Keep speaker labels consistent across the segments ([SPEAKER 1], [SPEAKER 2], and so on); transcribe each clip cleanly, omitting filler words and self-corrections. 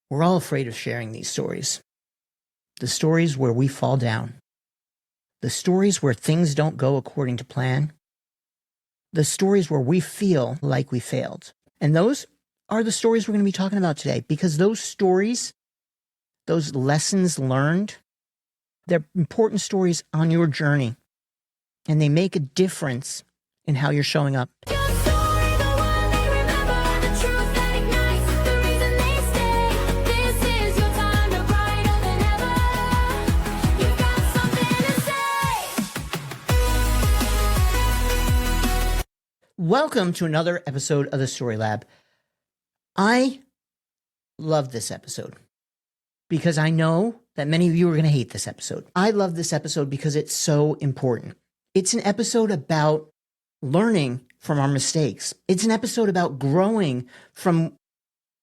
[SPEAKER 1] We're all afraid of sharing these stories. The stories where we fall down. The stories where things don't go according to plan. The stories where we feel like we failed. And those are the stories we're going to be talking about today, because those stories, those lessons learned, they're important stories on your journey, and they make a difference in how you're showing up. Welcome to another episode of the Story Lab. I love this episode because I know that many of you are going to hate this episode. I love this episode because it's so important. It's an episode about learning from our mistakes. It's an episode about growing from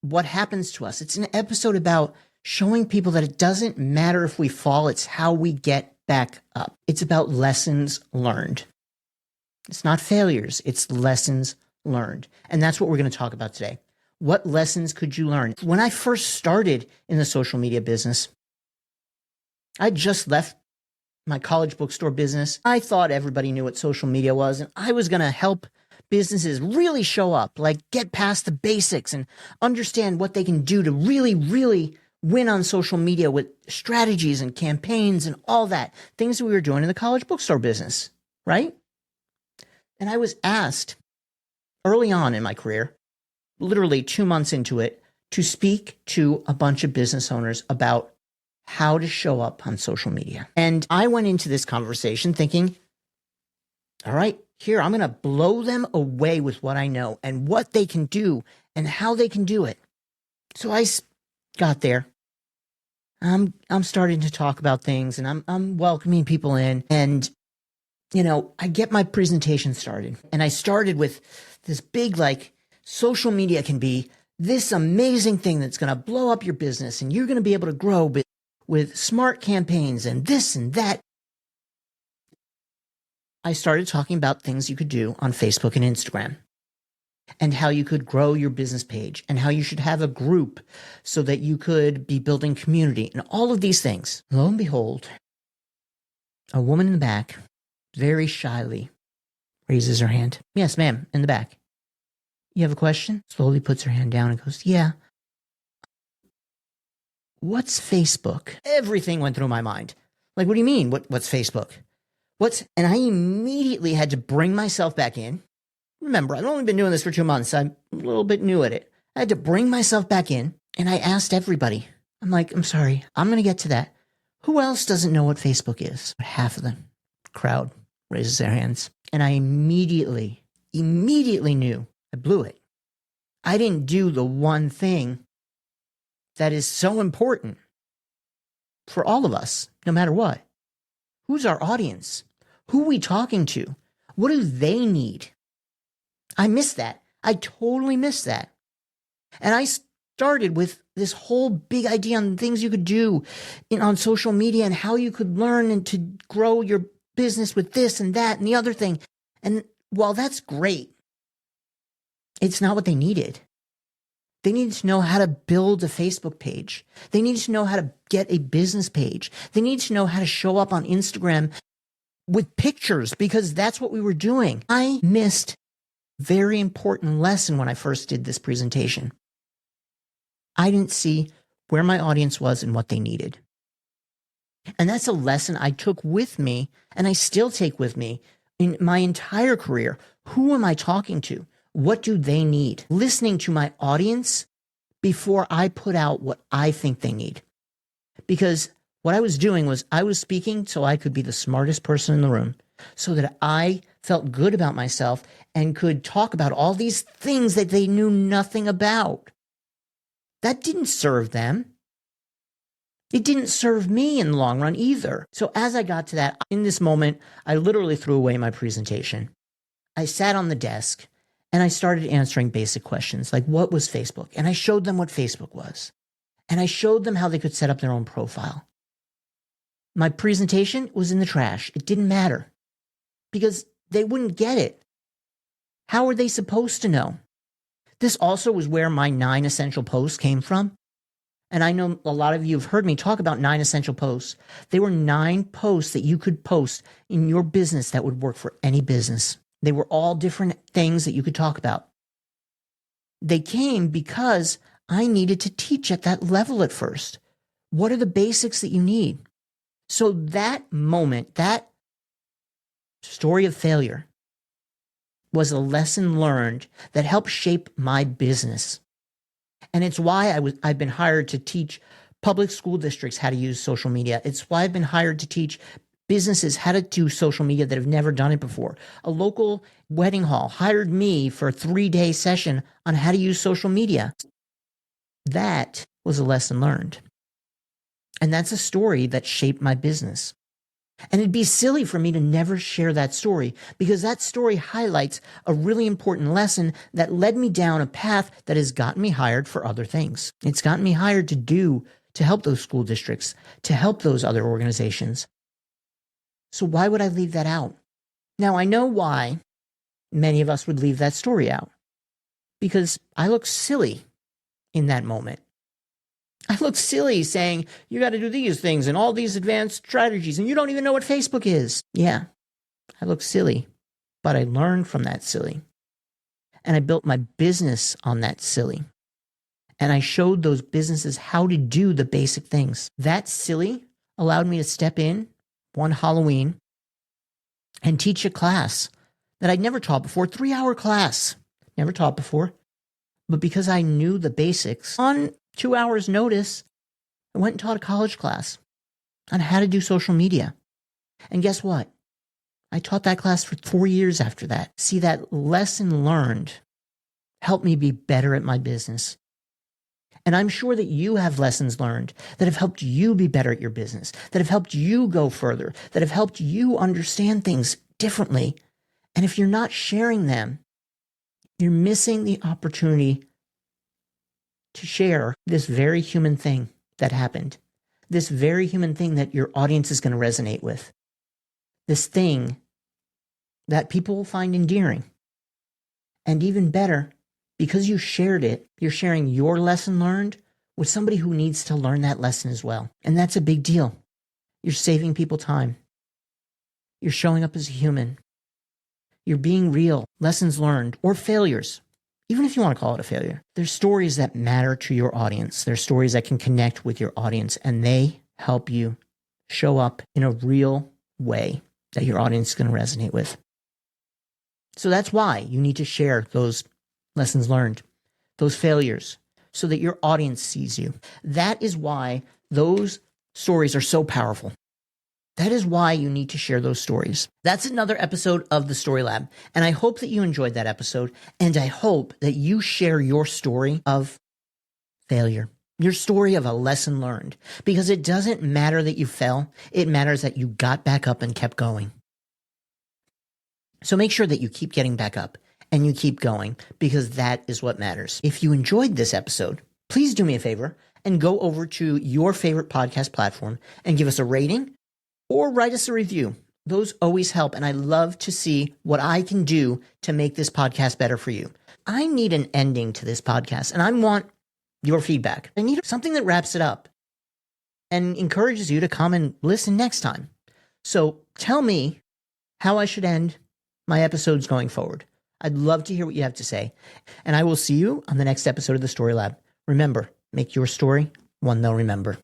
[SPEAKER 1] what happens to us. It's an episode about showing people that it doesn't matter if we fall, it's how we get back up. It's about lessons learned. It's not failures, it's lessons learned. And that's what we're going to talk about today. What lessons could you learn? When I first started in the social media business, I just left my college bookstore business. I thought everybody knew what social media was, and I was going to help businesses really show up, like get past the basics and understand what they can do to really win on social media with strategies and campaigns and all that. Things that we were doing in the college bookstore business, right? And I was asked early on in my career, literally 2 months into it, to speak to a bunch of business owners about how to show up on social media. And I went into this conversation thinking, all right, here, I'm going to blow them away with what I know and what they can do and how they can do it. So I got there. I'm starting to talk about things, and I'm welcoming people in, and I get my presentation started, and I started with this big, social media can be this amazing thing that's going to blow up your business, and you're going to be able to grow with smart campaigns and this and that. I started talking about things you could do on Facebook and Instagram, and how you could grow your business page, and how you should have a group so that you could be building community, and all of these things. Lo and behold, a woman in the back very shyly raises her hand. Yes, ma'am, in the back. You have a question? Slowly puts her hand down and goes, yeah. What's Facebook? Everything went through my mind. Like, what do you mean? What's Facebook? And I immediately had to bring myself back in. Remember, I've only been doing this for 2 months. I'm a little bit new at it. I had to bring myself back in, and I asked everybody. I'm like, I'm sorry, I'm going to get to that. Who else doesn't know what Facebook is? Half of the crowd raises their hands. And I immediately knew I blew it. I didn't do the one thing that is so important for all of us, no matter what. Who's our audience? Who are we talking to? What do they need? I missed that. I totally missed that. And I started with this whole big idea on things you could do on social media and how you could learn and to grow your business with this and that and the other thing. And while that's great, it's not what they needed. They needed to know how to build a Facebook page. They needed to know how to get a business page. They needed to know how to show up on Instagram with pictures, because that's what we were doing. I missed a very important lesson when I first did this presentation. I didn't see where my audience was and what they needed. And that's a lesson I took with me, and I still take with me in my entire career. Who am I talking to? What do they need? Listening to my audience before I put out what I think they need. Because what I was doing was I was speaking so I could be the smartest person in the room, so that I felt good about myself and could talk about all these things that they knew nothing about. That didn't serve them. It didn't serve me in the long run either. So as I got to that, in this moment, I literally threw away my presentation. I sat on the desk and I started answering basic questions like, what was Facebook? And I showed them what Facebook was. And I showed them how they could set up their own profile. My presentation was in the trash. It didn't matter because they wouldn't get it. How were they supposed to know? This also was where my 9 essential posts came from. And I know a lot of you have heard me talk about 9 essential posts. They were 9 posts that you could post in your business that would work for any business. They were all different things that you could talk about. They came because I needed to teach at that level at first. What are the basics that you need? So that moment, that story of failure was a lesson learned that helped shape my business. And it's why I've been hired to teach public school districts how to use social media. It's why I've been hired to teach businesses how to do social media that have never done it before. A local wedding hall hired me for a 3-day session on how to use social media. That was a lesson learned. And that's a story that shaped my business. And it'd be silly for me to never share that story, because that story highlights a really important lesson that led me down a path that has gotten me hired for other things. It's gotten me hired to help those school districts, to help those other organizations. So why would I leave that out? Now, I know why many of us would leave that story out, because I look silly in that moment. I look silly saying, you got to do these things and all these advanced strategies, and you don't even know what Facebook is. Yeah, I look silly, but I learned from that silly. And I built my business on that silly. And I showed those businesses how to do the basic things. That silly allowed me to step in one Halloween and teach a class that I'd never taught before, 3-hour class. Never taught before. But because I knew the basics, on 2 hours notice, I went and taught a college class on how to do social media. And guess what? I taught that class for 4 years after that. See, that lesson learned helped me be better at my business. And I'm sure that you have lessons learned that have helped you be better at your business, that have helped you go further, that have helped you understand things differently. And if you're not sharing them, you're missing the opportunity to share this very human thing that happened, this very human thing that your audience is going to resonate with, this thing that people will find endearing. And even better, because you shared it, you're sharing your lesson learned with somebody who needs to learn that lesson as well. And that's a big deal. You're saving people time. You're showing up as a human. You're being real, lessons learned, or failures. Even if you want to call it a failure, there's stories that matter to your audience. There's stories that can connect with your audience, and they help you show up in a real way that your audience is going to resonate with. So that's why you need to share those lessons learned, those failures, so that your audience sees you. That is why those stories are so powerful. That is why you need to share those stories. That's another episode of the Story Lab. And I hope that you enjoyed that episode. And I hope that you share your story of failure, your story of a lesson learned, because it doesn't matter that you fell. It matters that you got back up and kept going. So make sure that you keep getting back up and you keep going, because that is what matters. If you enjoyed this episode, please do me a favor and go over to your favorite podcast platform and give us a rating or write us a review. Those always help, and I love to see what I can do to make this podcast better for you. I need an ending to this podcast, and I want your feedback. I need something that wraps it up and encourages you to come and listen next time. So tell me how I should end my episodes going forward. I'd love to hear what you have to say, and I will see you on the next episode of the Story Lab. Remember, make your story one they'll remember.